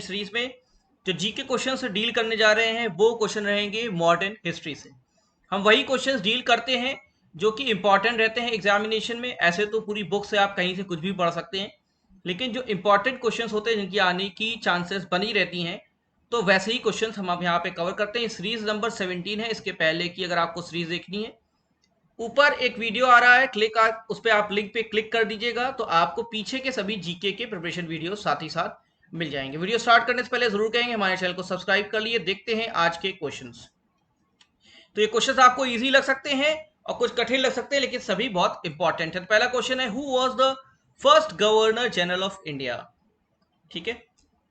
Series में जो GK question से डील करने जा रहे हैं वो क्वेश्चन रहेंगे मॉडर्न हिस्ट्री से। हम वही क्वेश्चंस डील करते हैं जो कि इंपॉर्टेंट रहते हैं एग्जामिनेशन में। ऐसे तो पूरी बुक से आप कहीं से कुछ भी पढ़ सकते हैं, लेकिन जो इंपॉर्टेंट क्वेश्चंस होते हैं जिनकी आने की चांसेस बनी रहती हैं, तो वैसे ही क्वेश्चंस हम यहाँ पे कवर करते हैं। सीरीज नंबर 17 है। इसके पहले की अगर आपको सीरीज देखनी है, ऊपर एक वीडियो आ रहा है, उस पर आप लिंक पे क्लिक कर दीजिएगा तो आपको पीछे के सभी जीके के प्रिपरेशन वीडियो साथ ही साथ मिल जाएंगे। वीडियो स्टार्ट करने से पहले जरूर कहेंगे हमारे चैनल को सब्सक्राइब कर लिए। देखते हैं आज के क्वेश्चंस। तो ये क्वेश्चंस आपको इजी लग सकते हैं और कुछ कठिन लग सकते हैं, लेकिन सभी बहुत इंपॉर्टेंट है। तो पहला क्वेश्चन है, who was the first governor general of India. ठीक है,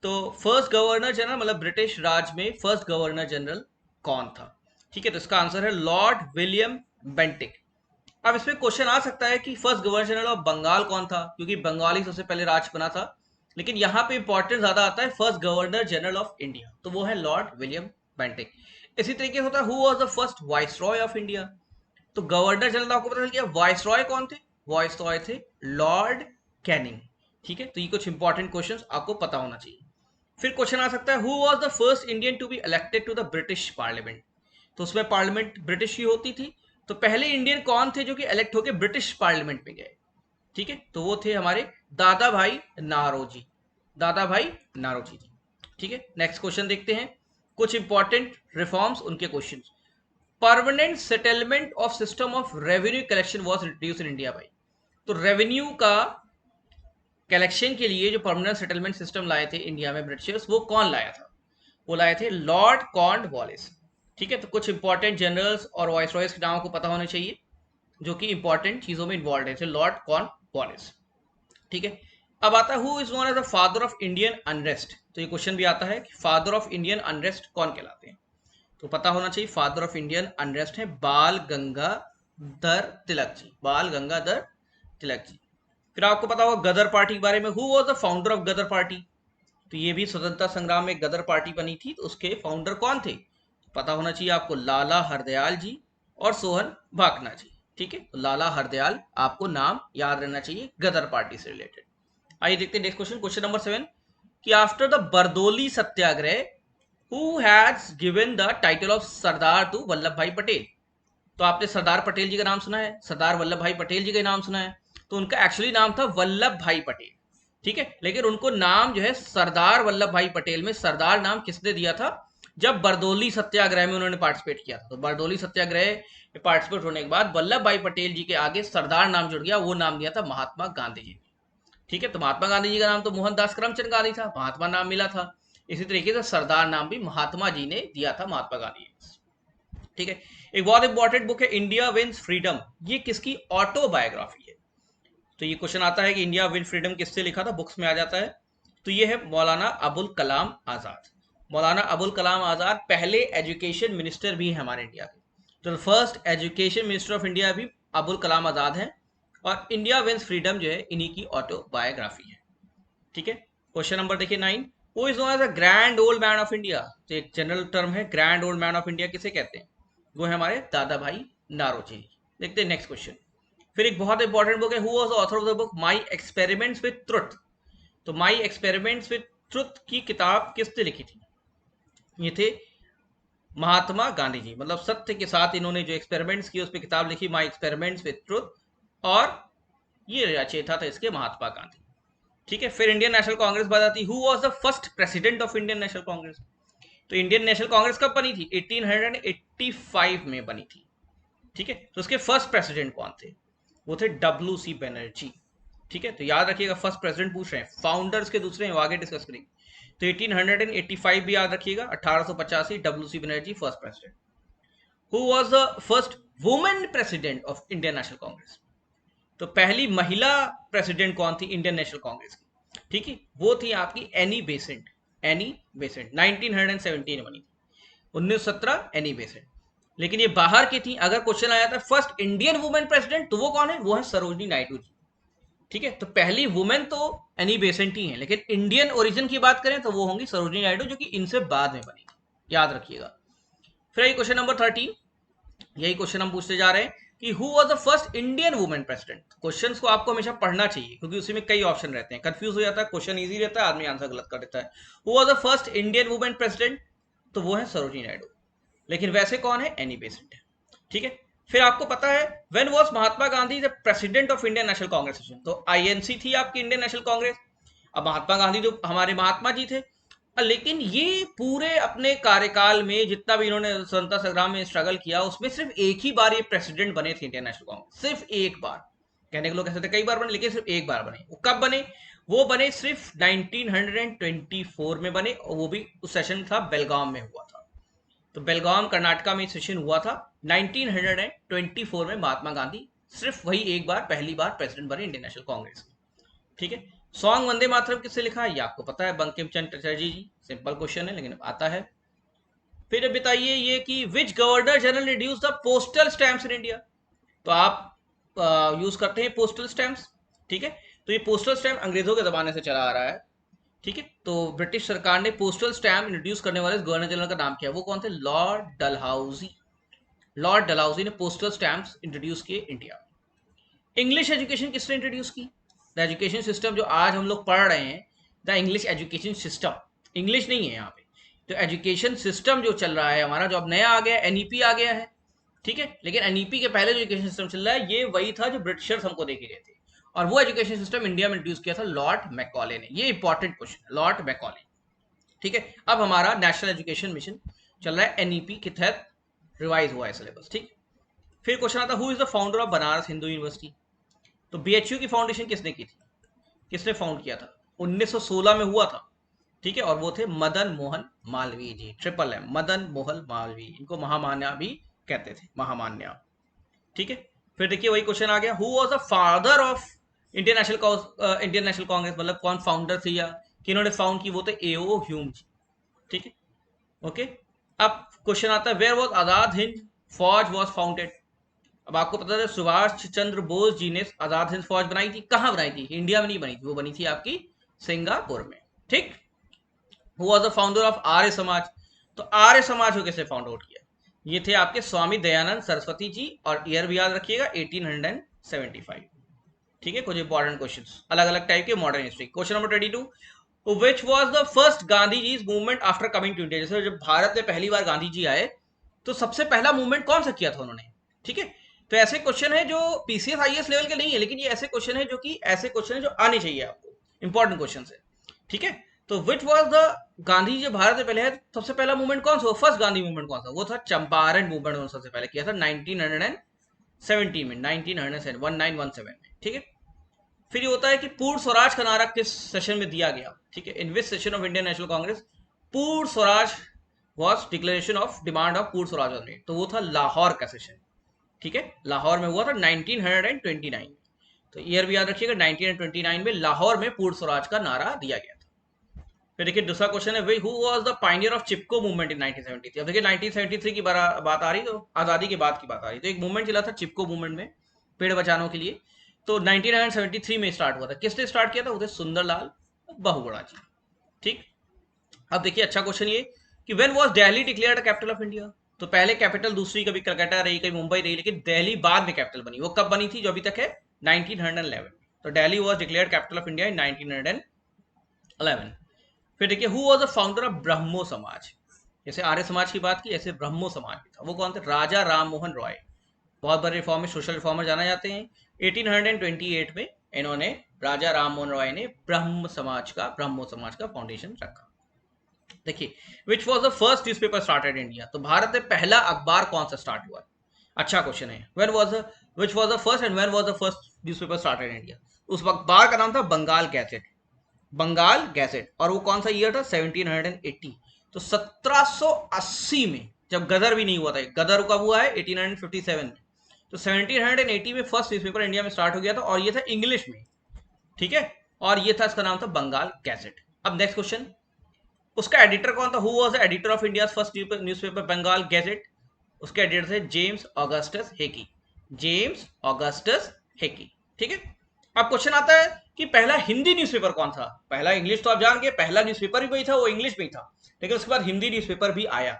तो फर्स्ट गवर्नर जनरल मतलब ब्रिटिश राज में फर्स्ट गवर्नर जनरल कौन था। ठीक है, तो इसका आंसर है लॉर्ड विलियम बेंटिक। अब इसमें क्वेश्चन आ सकता है कि first governor general of Bengal कौन था, क्योंकि बंगाली सबसे पहले राज बना था। लेकिन यहाँ पे इंपॉर्टेंट ज्यादा आता है first governor general of India, तो वो है लॉर्ड विलियम बेंटिक। इसी तरीके से होता है, who was the first viceroy of India. तो गवर्नर जनरल आपको पता चल गया, वाइसरॉय कौन थे? वाइसरॉय थे लॉर्ड कैनिंग। ठीक है, तो ये कुछ इंपॉर्टेंट क्वेश्चंस आपको पता होना चाहिए। फिर क्वेश्चन आ सकता है, who was the first Indian to be elected to the British parliament. तो उसमें पार्लियामेंट ब्रिटिश ही होती थी, तो पहले इंडियन कौन थे जो कि इलेक्ट होके ब्रिटिश पार्लियामेंट में गए? ठीक है, तो वो थे हमारे दादा भाई नारोजी। दादा भाई नारोजी जी। ठीक है, नेक्स्ट क्वेश्चन देखते हैं, कुछ इंपॉर्टेंट रिफॉर्म्स, उनके question. Permanent settlement of system of revenue collection was introduce in India by. तो रेवेन्यू का कलेक्शन के लिए जो परमानेंट सेटलमेंट सिस्टम लाए थे इंडिया में ब्रिटिशर्स, वो कौन लाया था? वो लाए थे लॉर्ड कॉर्नवालिस। ठीक है, तो कुछ इंपॉर्टेंट जनरल्स और वाइसरॉयज के नाम को पता होने चाहिए जो कि इंपॉर्टेंट चीजों में इन्वॉल्व है, लॉर्ड कॉर्नवालिस। ठीक है, अब आता है, who is known as the father of Indian unrest. तो ये क्वेश्चन भी आता है कि फादर ऑफ इंडियन अनरेस्ट कौन कहलाते हैं। तो पता होना चाहिए, फादर ऑफ इंडियन अनरेस्ट है बाल गंगाधर तिलक जी। बाल गंगाधर तिलक जी। फिर आपको पता होगा गदर पार्टी के बारे में, who was the founder of Ghadar party. तो ये भी स्वतंत्रता संग्राम में गदर पार्टी बनी थी, तो उसके फाउंडर कौन थे? पता होना चाहिए आपको, लाला हरदयाल जी और सोहन भाकना जी। ठीक है, तो लाला हरदयाल आपको नाम याद रहना चाहिए गदर पार्टी से रिलेटेड। आइए देखते हैं नेक्स्ट क्वेश्चन, क्वेश्चन नंबर 7, कि after the Bardoli Satyagraha who has given the title of Sardar to Vallabhbhai Patel. तो आपने सरदार पटेल जी का नाम सुना है, सरदार वल्लभ भाई पटेल जी का नाम सुना है, तो उनका एक्चुअली नाम था वल्लभ भाई पटेल। ठीक है, लेकिन उनको नाम जो है सरदार वल्लभ भाई पटेल में सरदार नाम किसने दिया था? जब बरदोली सत्याग्रह में उन्होंने पार्टिसिपेट किया था। तो बरदोली सत्याग्रह में पार्टिसिपेट होने के बाद वल्लभ भाई पटेल जी के आगे सरदार नाम जुड़ गया, वो नाम दिया था महात्मा गांधी जी। ठीक है, तो महात्मा गांधी जी का नाम तो मोहनदास करमचंद गांधी था, महात्मा नाम मिला था। इसी तरीके से सरदार नाम भी महात्मा जी ने दिया था, महात्मा गांधी। ठीक है, एक बहुत इंपॉर्टेंट बुक है इंडिया विंस फ्रीडम। ये किसकी ऑटोबायोग्राफी है? तो ये क्वेश्चन आता है कि इंडिया विन फ्रीडम किससे लिखा था, बुक्स में आ जाता है। तो ये है मौलाना अबुल कलाम आजाद। मौलाना अबुल कलाम आजाद पहले एजुकेशन मिनिस्टर भी हैं हमारे इंडिया के। तो first education minister of India भी अबुल कलाम आजाद हैं, और इंडिया विंस फ्रीडम जो है इन्हीं की ऑटोबायोग्राफी है। ठीक है, क्वेश्चन नंबर देखिए 9, who is known as the grand old man of India. तो एक जनरल टर्म है, grand old man of India किसे कहते हैं? वो है हमारे दादा भाई नारोजी। देखते हैं नेक्स्ट क्वेश्चन। फिर एक बहुत इंपॉर्टेंट बुक है, who was the author of the book my experiments with truth. तो माय एक्सपेरिमेंट्स विद ट्रुथ की किताब किसने लिखी थी? ये थे महात्मा गांधी जी। मतलब सत्य के साथ इन्होंने जो एक्सपेरिमेंट्स किए उस पर किताब लिखी, माय एक्सपेरिमेंट्स विद ट्रुथ, और ये रचयिता था इसके महात्मा गांधी। ठीक है, फिर इंडियन नेशनल कांग्रेस बात आती, who was the first president of Indian National Congress. तो इंडियन नेशनल कांग्रेस कब बनी थी? 1885 में बनी थी। ठीक है, तो उसके फर्स्ट प्रेसिडेंट कौन थे? वो थे WC बनर्जी। ठीक है, तो याद रखिएगा, फर्स्ट प्रेसिडेंट पूछ रहे हैं, फाउंडर्स के दूसरे हैं, आगे डिस्कस करेंगे। तो 1885 भी याद रखिएगा, 1885 WC Banerjee first president. Who was the first women president of Indian National Congress. तो पहली महिला प्रेसिडेंट कौन थी इंडियन नेशनल कांग्रेस की? ठीक है, वो थी आपकी एनी बेसेंट। एनी बेसेंट 1917 में बनी थी, 1917 एनी बेसेंट। लेकिन ये बाहर की थी। अगर क्वेश्चन आया था फर्स्ट इंडियन वुमेन प्रेसिडेंट, तो वो कौन है? वो है सरोजनी नायडू जी। ठीक है, तो पहली वुमेन तो एनी बेसेंट ही है, लेकिन इंडियन ओरिजिन की बात करें तो वो होंगी सरोजनी नायडू, जो कि इनसे बाद में बनी। याद रखिएगा। फिर क्वेश्चन नंबर 13, यही क्वेश्चन हम पूछते जा रहे हैं कि who was the first Indian women president. Questions को आपको हमेशा पढ़ना चाहिए क्योंकि उसी में कई ऑप्शन रहते हैं, कंफ्यूज हो जाता है, क्वेश्चन इजी रहता है, आदमी आंसर गलत कर देता है। Who was the first Indian women president, तो वो है सरोजिनी नायडू। लेकिन वैसे कौन है, एनी बेसेंट है। ठीक है, फिर आपको पता है when was Mahatma Gandhi the president of Indian National Congress, तो आईएनसी थी आपकी इंडियन नेशनल कांग्रेस। अब महात्मा गांधी तो हमारे महात्मा जी थे, लेकिन ये पूरे अपने कार्यकाल में जितना भी इन्होंने स्वतंत्रता संग्राम में स्ट्रगल किया, उसमें सिर्फ एक ही बार ये प्रेसिडेंट बने थे इंडियन नेशनल कांग्रेस, सिर्फ एक बार। कहने के लोग कहते थे कई बार बने, लेकिन सिर्फ एक बार बने। वो कब बने, वो बने सिर्फ 1924 में बने, और वो भी उस सेशन था बेलगाम में हुआ था। तो बेलगाम कर्नाटका में सेशन हुआ था 1924 में। महात्मा गांधी सिर्फ वही एक बार, पहली बार प्रेसिडेंट बने इंडियन नेशनल कांग्रेस। ठीक है, सॉन्ग वंदे मातरम किससे लिखा है, ये आपको पता है, बंकिम चंद्र चटर्जी जी। सिंपल क्वेश्चन है लेकिन आता है। फिर बताइए ये कि which governor general reduce the postal stamps in India. तो आप यूज करते हैं पोस्टल स्टैम्प्स। ठीक है, तो ये पोस्टल स्टैम्प अंग्रेजों के जमाने से चला आ रहा है। ठीक है, तो ब्रिटिश सरकार ने पोस्टल स्टैम्प इंट्रोड्यूस करने वाले गवर्नर जनरल का नाम क्या है, वो कौन थे, लॉर्ड डलहाउजी। लॉर्ड डलहाउजी ने पोस्टल स्टैम्प्स इंट्रोड्यूस किए इंडिया। इंग्लिश एजुकेशन किसने इंट्रोड्यूस की, द एजुकेशन सिस्टम जो आज हम लोग पढ़ रहे हैं, the English education system, English नहीं है यहाँ पे, तो एजुकेशन सिस्टम जो चल रहा है हमारा, जो अब नया आ गया, एनईपी आ गया है। ठीक है, लेकिन एनईपी के पहले जो एजुकेशन सिस्टम चल रहा है, ये वही था जो ब्रिटिशर्स हमको दे के गए थे, और वो एजुकेशन सिस्टम इंडिया में इंट्रोड्यूस किया था लॉर्ड मैकॉले ने। ये इंपॉर्टेंट क्वेश्चन है, लॉर्ड मैकॉले। ठीक है, अब हमारा नेशनल एजुकेशन मिशन चल रहा है, एनईपी के तहत रिवाइज हुआ है सिलेबस। ठीक, फिर क्वेश्चन आता है who is the founder of Banaras Hindu university. तो बीएचयू की फाउंडेशन किसने की थी, किसने फाउंड किया था, 1916 में हुआ था। ठीक है, और वो थे मदन मोहन मालवीय जी, ट्रिपल एम, मदन मोहन मालवीय, इनको महामान्या भी कहते थे, महामान्या। ठीक है, फिर देखिए वही क्वेश्चन आ गया, who was the father of Indian National Congress, मतलब कौन फाउंडर थे या किन्होंने फाउंड की, वो थे एओ ह्यूम जी। ठीक है, ओके। अब क्वेश्चन आता है वेयर वाज आजाद हिंद फौज वाज फाउंडेड। अब आपको पता है सुभाष चंद्र बोस जी ने आजाद हिंद फौज बनाई थी, कहां बनाई थी, इंडिया में नहीं बनी थी, वो बनी थी आपकी सिंगापुर में। ठीक, who was the founder of Arya Samaj. तो आर्य समाज को कैसे फाउंड आउट किया, ये थे आपके स्वामी दयानंद सरस्वती जी, और ईयर भी याद रखिएगा 1875। ठीक है, कुछ इंपॉर्टेंट क्वेश्चंस अलग अलग टाइप के modern history. Question number 22, which was the first Gandhi ji movement after coming to India. जैसे जब भारत में पहली बार गांधी जी आए, तो सबसे पहला मूवमेंट कौन सा किया था उन्होंने। ठीक है, तो ऐसे क्वेश्चन है जो पीसीएस आईएएस लेवल के नहीं है, लेकिन ये ऐसे क्वेश्चन है जो कि ऐसे क्वेश्चन है जो आने चाहिए आपको, इंपॉर्टेंट क्वेश्चन है। ठीक है, तो which was the Gandhi ji Bharat में पहले है, सबसे पहला मूवमेंट कौन सा, फर्स्ट गांधी मूवमेंट कौन सा, वो था चंपारण मूवमेंट, उन्होंने सबसे पहले किया था 1917 में, 1917 में। ठीक है, फिर ये होता है कि पूर्ण स्वराज का नारा किस सेशन में दिया गया। ठीक है, in which session of Indian National Congress Purna Swaraj was declaration of demand of Purna Swaraj was made, तो वो था लाहौर का सेशन। ठीक है, लाहौर में हुआ था 1929। तो ईयर भी याद रखिएगा, 1929 में लाहौर में पूर्ण स्वराज का नारा दिया गया था। फिर देखिए दूसरा क्वेश्चन है, who was the Pioneer of Chipko movement in 1973। अब देखिए 1973 की बात आ रही, तो आजादी के बाद की बात आ रही, तो एक मूवमेंट चला था चिपको मूवमेंट में, पेड़ बचाने के लिए। तो 1973 में स्टार्ट हुआ था, किसने स्टार्ट किया था, वो थे सुंदरलाल बहुगुणा जी। ठीक, अब देखिए अच्छा क्वेश्चन ये कि when was Delhi declared capital of India. तो पहले कैपिटल दूसरी कभी कलकत्ता रही, कभी मुंबई रही, लेकिन दिल्ली बाद में कैपिटल बनी। वो कब बनी थी, जो अभी तक है 1911। तो Delhi was declared capital of India in 1911। फिर देखिए who was the founder of Brahmo Samaj. जैसे आर्य समाज की बात की, ऐसे ब्रह्मो समाज भी था, वो कौन थे, राजा राम मोहन रॉय, बहुत बड़े रिफॉर्मर, सोशल रिफॉर्मर जाना जाते हैं। 1828 में इन्होंने, राजा राम मोहन रॉय ने ब्रह्मो समाज का फाउंडेशन रखा। देखिए which was the first news paper started India. तो भारत में पहला अखबार कौन सा स्टार्ट हुआ, अच्छा क्वेश्चन है। Which was the first and when was the first news paper started India. उस अखबार का नाम था बंगाल गैजेट, बंगाल गैजेट, और वो कौन सा ईयर था, 1780। तो 1780 में, जब गदर भी नहीं हुआ था, गदर कब हुआ है 1857 में, तो 1780 में फर्स्ट न्यूज़पेपर इंडिया में स्टार्ट हो गया था, और ये था इंग्लिश में। ठीक है, और ये था, इसका नाम था बंगाल गैजेट। अब नेक्स्ट क्वेश्चन, उसका एडिटर कौन था, who was the editor of India first newspaper Bengal gazette. उसके एडिटर थे James Augustus Hicky, James Augustus Hicky. ठीक है, अब क्वेश्चन आता है कि पहला हिंदी न्यूज़पेपर कौन था। पहला इंग्लिश तो आप जान गए, पहला न्यूज़पेपर भी वही था, वो इंग्लिश में ही था, लेकिन उसके बाद हिंदी न्यूज़पेपर भी आया।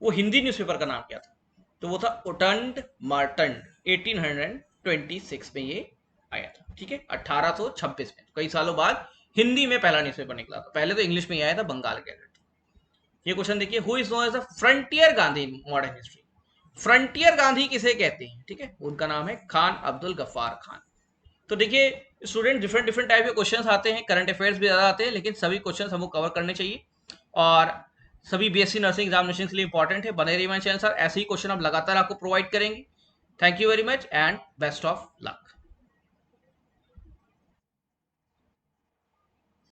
वो हिंदी न्यूज़पेपर का नाम क्या था, तो वो था उटंड मार्टंड। 1826 में ये आया था, ठीक है, 1826 में, कई सालों बाद हिंदी में पहला न्यूज़पेपर निकला था, पहले तो इंग्लिश में ही आया था, बंगाल गैजेट। ये क्वेश्चन देखिए, who is known as the frontier Gandhi in modern history. Frontier Gandhi किसे कहते हैं, ठीक है, उनका नाम है खान अब्दुल गफ्फार खान। तो देखिए स्टूडेंट, डिफरेंट डिफरेंट टाइप के क्वेश्चंस आते हैं, करंट अफेयर्स भी ज़्यादा आते हैं, लेकिन सभी क्वेश्चंस हमको कवर करने चाहिए और सभी बीएससी नर्सिंग एग्जामिनेशन के लिए इंपॉर्टेंट है। बने रहिए हमारे चैनल सर, ऐसे ही क्वेश्चन हम लगातार आपको प्रोवाइड करेंगे। Thank you very much and best of luck.